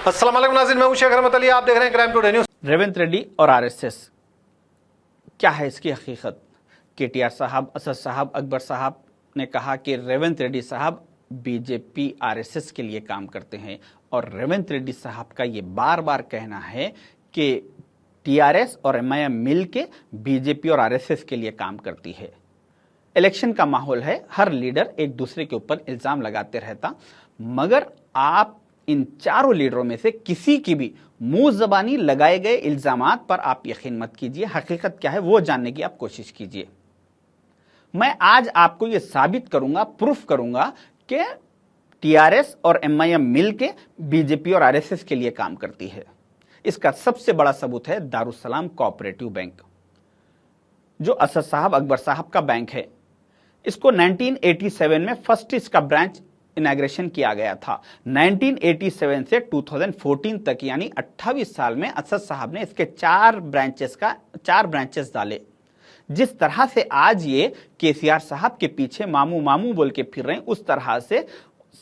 अस्सलाम वालेकुम नाज़रीन, मैं हूं शेख रहमत अली, आप देख रहे हैं crime today news. Revanth Reddy और आरएसएस क्या है इसकी हकीकत? केटीआर साहब, असद साहब, अकबर साहब ने कहा कि रेवंत रेड्डी साहब बीजेपी आरएसएस के लिए काम करते हैं और रेवंत रेड्डी साहब का ये बार बार कहना है कि टीआरएस और एमआईएम मिल के बीजेपी और आरएसएस के लिए काम करती है। इलेक्शन का माहौल है, हर लीडर एक दूसरे के ऊपर इल्जाम लगाते रहता, मगर आप इन चारों लीडरों में से किसी की भी मुंह जबानी लगाए गए इल्जामात पर आप यकीन मत कीजिए। हकीकत क्या है वो जानने की आप कोशिश कीजिए। मैं आज आपको यह साबित करूंगा, प्रूफ करूंगा कि टीआरएस और एमआईएम मिलके बीजेपी और आरएसएस के लिए काम करती है। इसका सबसे बड़ा सबूत है दारुसलाम कोऑपरेटिव बैंक, जो असद साहब, अकबर साहब का बैंक है। इसको 1987 में फर्स्ट इसका ब्रांच इनॉग्रेशन किया गया था। 1987 से 2014 तक यानी 28 साल में असद साहब ने इसके चार ब्रांचेस डाले। जिस तरह से आज ये केसीआर साहब के पीछे मामू मामू बोल के फिर रहे हैं, उस तरह से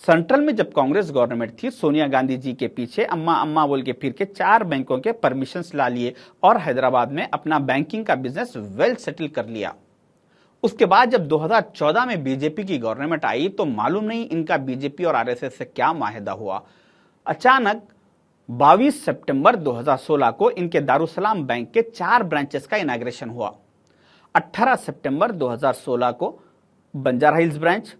सेंट्रल में जब कांग्रेस गवर्नमेंट थी, सोनिया गांधी जी के पीछे अम्मा अम्मा बोल के फिर के चार बैंकों के परमिशंस ला लिए और हैदराबाद में अपना बैंकिंग का बिजनेस वेल सेटल कर लिया। उसके बाद जब 2014 में बीजेपी की गवर्नमेंट आई तो मालूम नहीं इनका बीजेपी और आरएसएस से क्या माहिदा हुआ। अचानक 22 सितंबर 2016 को इनके दारुसलाम बैंक के चार ब्रांचेस का इनॉग्रेशन हुआ। 18 सितंबर 2016 को बंजारा हिल्स ब्रांच,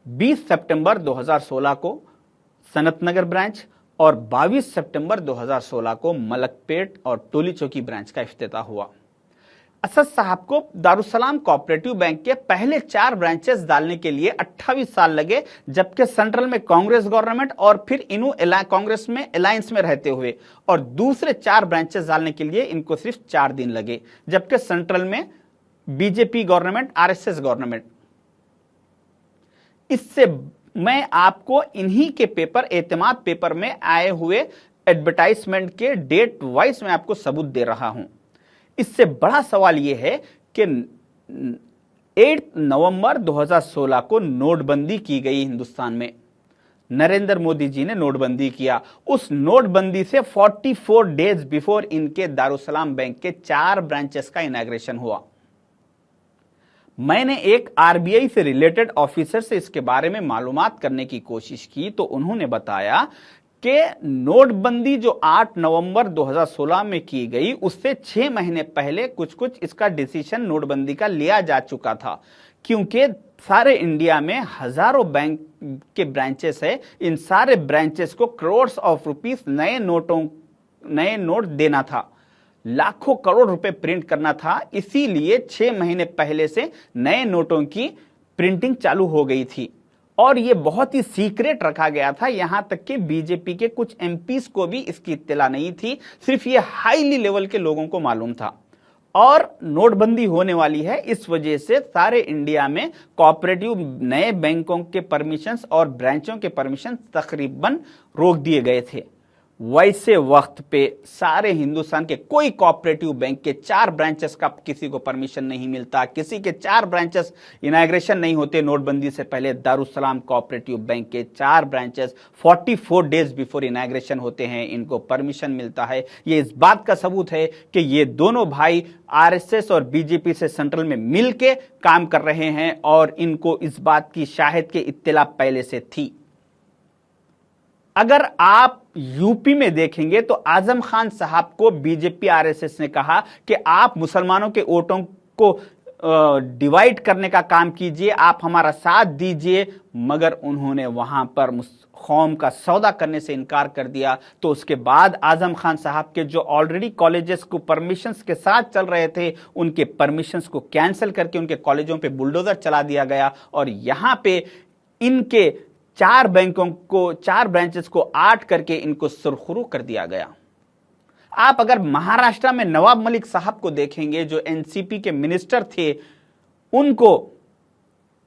20 सितंबर 2016 को सनत नगर ब्रांच और 22 सितंबर 2016 को मलकपेट और टोली चौकी ब्रांच का इफ्तिताह हुआ। असद साहब को दारुसलाम कोऑपरेटिव बैंक के पहले चार ब्रांचेस डालने के लिए 28 साल लगे, जबकि सेंट्रल में कांग्रेस गवर्नमेंट और फिर इन्हों कांग्रेस में अलायंस में रहते हुए और दूसरे चार ब्रांचेस डालने के लिए इनको सिर्फ 4 दिन लगे, जबकि सेंट्रल में बीजेपी गवर्नमेंट, आरएसएस गवर्नमेंट। इससे मैं आपको इन्हीं के पेपर, एतमाद पेपर में आए हुए एडवर्टाइजमेंट के डेट वाइज मैं आपको सबूत दे रहा हूं। इससे बड़ा सवाल यह है कि 8 नवंबर 2016 को नोटबंदी की गई हिंदुस्तान में। नरेंद्र मोदी जी ने नोटबंदी किया। उस नोटबंदी से 44 डेज बिफोर इनके दारुसलाम बैंक के 4 ब्रांचेस का इनॉग्रेशन हुआ। मैंने एक आरबीआई से रिलेटेड ऑफिसर से इसके बारे में मालूमात करने की कोशिश की तो उन्होंने बताया कि नोटबंदी जो 8 नवंबर 2016 में की गई, उससे 6 महीने पहले कुछ इसका डिसीजन नोटबंदी का लिया जा चुका था, क्योंकि सारे इंडिया में हजारों बैंक के ब्रांचेस है। इन सारे ब्रांचेस को करोड़ ऑफ रुपीस नए नोट देना था, लाखों करोड़ रुपए प्रिंट करना था। इसीलिए 6 महीने पहले से नए नोटों की प्रिंटिंग चालू हो गई थी और यह बहुत ही सीक्रेट रखा गया था। यहां तक कि बीजेपी के कुछ एमपीस को भी इसकी इत्तला नहीं थी, सिर्फ ये हाईली लेवल के लोगों को मालूम था। और नोटबंदी होने वाली है, इस वजह से सारे इंडिया में कोऑपरेटिव नए बैंकों के परमिशंस और ब्रांचों के परमिशन तकरीबन रोक दिए गए थे। वैसे वक्त पे सारे हिंदुस्तान के कोई कोऑपरेटिव बैंक के 4 ब्रांचेस का किसी को परमिशन नहीं मिलता, किसी के 4 ब्रांचेस इनॉग्रेशन नहीं होते नोटबंदी से पहले। दारुसलाम कोऑपरेटिव बैंक के 4 ब्रांचेस 44 डेज बिफोर इनॉग्रेशन होते हैं, इनको परमिशन मिलता है। ये इस बात का सबूत है कि ये दोनों भाई आरएसएस और बीजेपी से सेंट्रल में मिलके काम कर रहे हैं और इनको इस बात की शाहिद के इत्तला पहले से थी। अगर आप यूपी में देखेंगे तो आजम खान साहब को बीजेपी आरएसएस ने कहा कि आप मुसलमानों के वोटों को डिवाइड करने का काम कीजिए, आप हमारा साथ दीजिए, मगर उन्होंने वहां पर कौम का सौदा करने से इनकार कर दिया। तो उसके बाद आजम खान साहब के जो ऑलरेडी कॉलेजेस को परमिशंस के साथ चल रहे थे, उनके परमिशंस को कैंसिल करके उनके कॉलेजों पे बुलडोजर चला दिया गया और यहां पे इनके 4 ब्रांचेस को 8 करके इनको सुरखरू कर दिया गया। आप अगर महाराष्ट्र में नवाब मलिक साहब को देखेंगे, जो एनसीपी के मिनिस्टर थे, उनको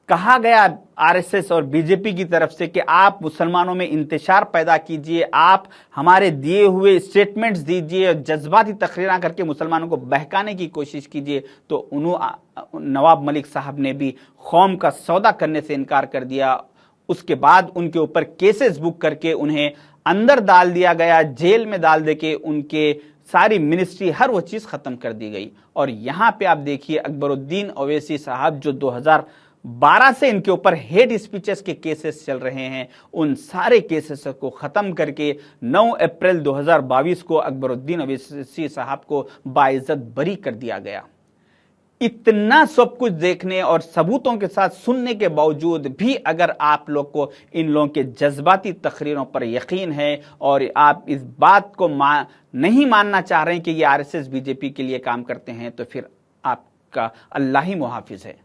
कहा गया आरएसएस और बीजेपी की तरफ से कि आप मुसलमानों में इंतशार पैदा कीजिए, आप हमारे दिए हुए स्टेटमेंट्स दीजिए, जज्बाती तकरीरें करके मुसलमानों को बहकाने की कोशिश कीजिए। तो नवाब मलिक साहब ने भी कौम का सौदा करने से इनकार कर दिया। उसके बाद उनके ऊपर केसेस बुक करके उन्हें अंदर डाल दिया गया, जेल में डाल देके उनके सारी मिनिस्ट्री हर वो चीज खत्म कर दी गई। और यहां पे आप देखिए अकबरुद्दीन ओवैसी साहब जो 2012 से इनके ऊपर हेट स्पीचेस के केसेस चल रहे हैं, उन सारे केसेस को खत्म करके 9 अप्रैल 2022 को अकबरुद्दीन ओवैसी साहब को बाइज्जत बरी कर दिया गया। इतना सब कुछ देखने और सबूतों के साथ सुनने के बावजूद भी अगर आप लोग को इन लोगों के जज्बाती तकरीरों पर यकीन है और आप इस बात को नहीं मानना चाह रहे हैं कि ये आरएसएस बीजेपी के लिए काम करते हैं, तो फिर आपका अल्लाह ही मुहाफिज है।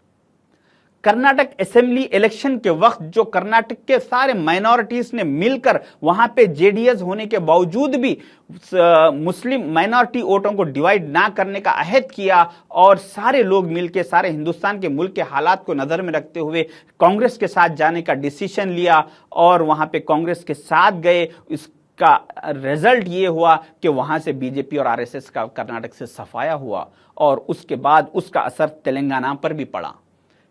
कर्नाटक असेंबली इलेक्शन के वक्त जो कर्नाटक के सारे माइनॉरिटीज ने मिलकर वहां पे जेडीएस होने के बावजूद भी मुस्लिम माइनॉरिटी वोटों को डिवाइड ना करने का अहद किया और सारे लोग मिलकर सारे हिंदुस्तान के मुल्क के हालात को नजर में रखते हुए कांग्रेस के साथ जाने का डिसीजन लिया और वहां पे कांग्रेस के साथ गए, इसका रिजल्ट ये हुआ कि वहां से बीजेपी और आरएसएस का कर्नाटक से सफाया हुआ और उसके बाद उसका असर तेलंगाना पर भी पड़ा।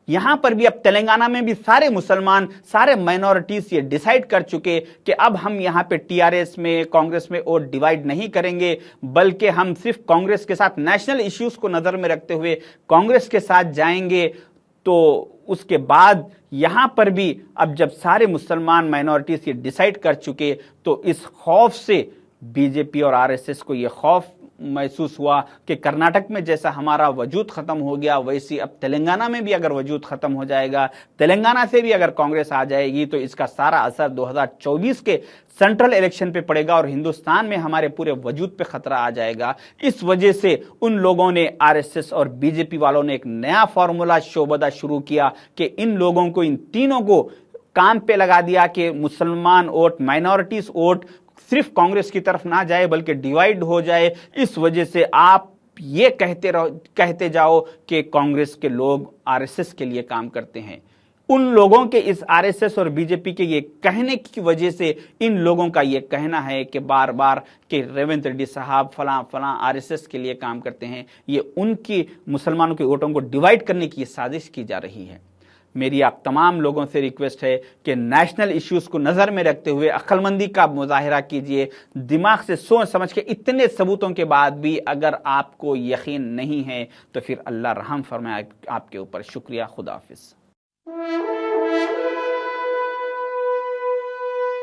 यहां पर भी अब तेलंगाना में भी सारे मुसलमान, सारे माइनॉरिटीज ये डिसाइड कर चुके कि अब हम यहां पे टीआरएस में, कांग्रेस में वोट डिवाइड नहीं करेंगे, बल्कि हम सिर्फ कांग्रेस के साथ नेशनल इश्यूज को नजर में रखते हुए कांग्रेस के साथ जाएंगे। तो उसके बाद यहां पर भी अब जब सारे मुसलमान माइनॉरिटीज ये डिसाइड कर चुके, तो इस खौफ से बीजेपी और आरएसएस को यह खौफ महसूस हुआ कि कर्नाटक में जैसा हमारा वजूद खत्म हो गया, वैसे अब तेलंगाना में भी अगर वजूद खत्म हो जाएगा, तेलंगाना से भी अगर कांग्रेस आ जाएगी, तो इसका सारा असर 2024 के सेंट्रल इलेक्शन पे पड़ेगा और हिंदुस्तान में हमारे पूरे वजूद पे खतरा आ जाएगा। इस वजह से उन लोगों ने, आरएसएस और बीजेपी वालों ने एक नया फॉर्मूला शोबदा शुरू किया कि इन लोगों को, इन तीनों को काम पे लगा दिया कि मुसलमान वोट, माइनॉरिटीज वोट सिर्फ कांग्रेस की तरफ ना जाए बल्कि डिवाइड हो जाए। इस वजह से आप ये कहते जाओ कि कांग्रेस के लोग आरएसएस के लिए काम करते हैं। उन लोगों के इस आरएसएस और बीजेपी के ये कहने की वजह से इन लोगों का ये कहना है कि बार बार कि रेवंत रेड्डी साहब फलां आरएसएस के लिए काम करते हैं, ये उनकी मुसलमानों के वोटों को डिवाइड करने की साजिश की जा रही है। मेरी आप तमाम लोगों से रिक्वेस्ट है कि नेशनल इश्यूज को नजर में रखते हुए अक्लमंदी का मुजाहिरा कीजिए, दिमाग से सोच समझ के। इतने सबूतों के बाद भी अगर आपको यकीन नहीं है तो फिर अल्लाह रहम फरमाए आपके ऊपर। शुक्रिया, खुदा हाफिज।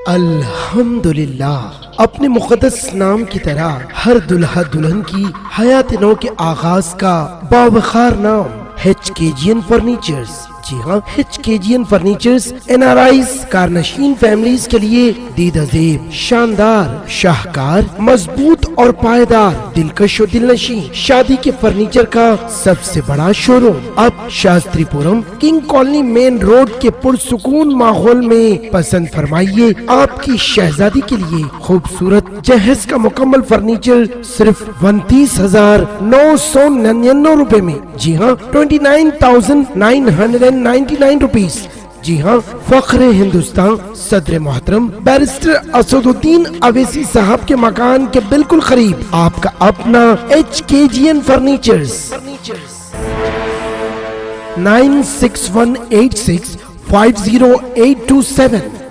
अल्हम्दुलिल्लाह, अपने मुक़द्दस नाम की तरह हर दुल्हा दुल्हन की हयात नौ के आगाज का बावखार नाम HKGN फर्नीचर्स। जी हाँ, HKGN फर्नीचर्स एनआरआईज, कारनशीन फैमिलीज के लिए दीदाजेब, शानदार, शाहकार, मजबूत और पायदार, दिलकश और दिलनशी शादी के फर्नीचर का सबसे बड़ा शोरूम अब Shastripuram king colony main road के पुरसुकून माहौल में। पसंद फरमाइए आपकी शहजादी के लिए खूबसूरत जहेज का मुकम्मल फर्नीचर सिर्फ 29,999 रुपए में। जी हाँ, 29,999 रुपीज। जी हाँ, फख्रे हिंदुस्तान सदर मोहतरम बैरिस्टर असदुद्दीन अवैसी साहब के मकान के बिल्कुल करीब आपका अपना HKGN फर्नीचर्स। 9618650827